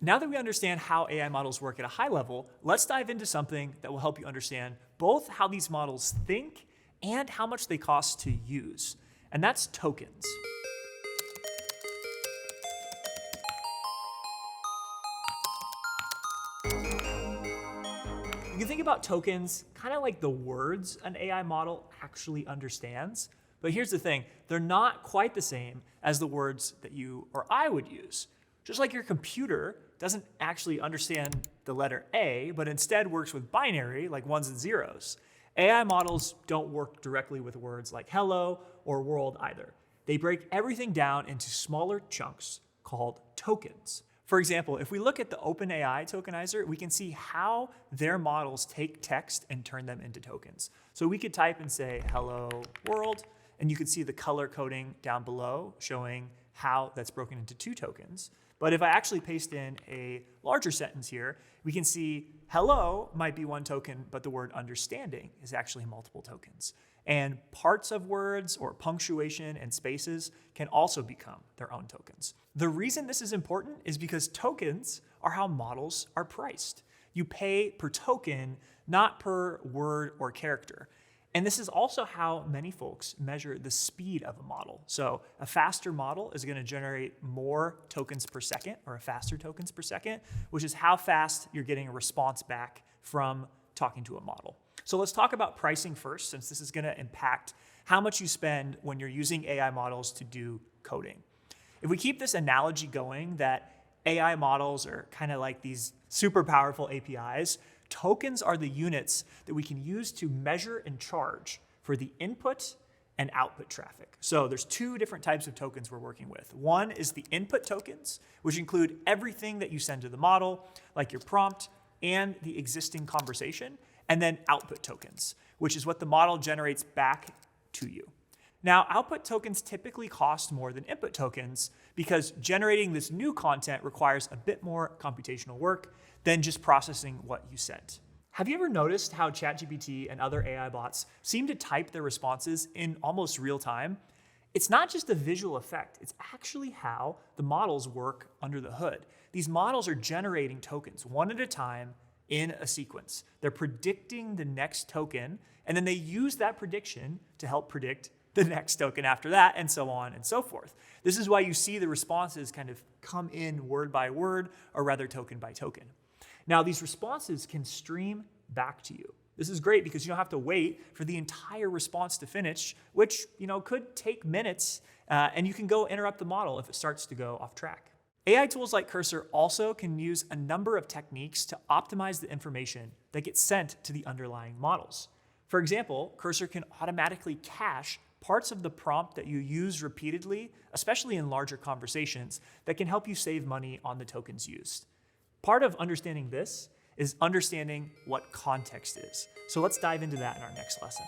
Now that we understand how AI models work at a high level, let's dive into something that will help you understand both how these models think and how much they cost to use, and that's tokens. You can think about tokens kind of like the words an AI model actually understands. But here's the thing, they're not quite the same as the words that you or I would use. Just like your computer doesn't actually understand the letter A, but instead works with binary like ones and zeros. AI models don't work directly with words like hello or world either. They break everything down into smaller chunks called tokens. For example, if we look at the OpenAI tokenizer, we can see how their models take text and turn them into tokens. So we could type and say, hello world, and you can see the color coding down below showing how that's broken into 2 tokens. But if I actually paste in a larger sentence here, we can see hello might be 1 token, but the word understanding is actually multiple tokens. And parts of words or punctuation and spaces can also become their own tokens. The reason this is important is because tokens are how models are priced. You pay per token, not per word or character. And this is also how many folks measure the speed of a model. So a faster model is going to generate more tokens per second, or a faster tokens per second, which is how fast you're getting a response back from talking to a model. So let's talk about pricing first, since this is going to impact how much you spend when you're using AI models to do coding. If we keep this analogy going that AI models are kind of like these super powerful APIs, tokens are the units that we can use to measure and charge for the input and output traffic. So there's 2 different types of tokens we're working with. One is the input tokens, which include everything that you send to the model, like your prompt and the existing conversation, and then output tokens, which is what the model generates back to you. Now, output tokens typically cost more than input tokens because generating this new content requires a bit more computational work than just processing what you sent. Have you ever noticed how ChatGPT and other AI bots seem to type their responses in almost real time? It's not just a visual effect, it's actually how the models work under the hood. These models are generating tokens one at a time in a sequence. They're predicting the next token, and then they use that prediction to help predict the next token after that, and so on and so forth. This is why you see the responses kind of come in word by word, or rather token by token. Now, these responses can stream back to you. This is great because you don't have to wait for the entire response to finish, which could take minutes, and you can go interrupt the model if it starts to go off track. AI tools like Cursor also can use a number of techniques to optimize the information that gets sent to the underlying models. For example, Cursor can automatically cache parts of the prompt that you use repeatedly, especially in larger conversations, that can help you save money on the tokens used. Part of understanding this is understanding what context is. So let's dive into that in our next lesson.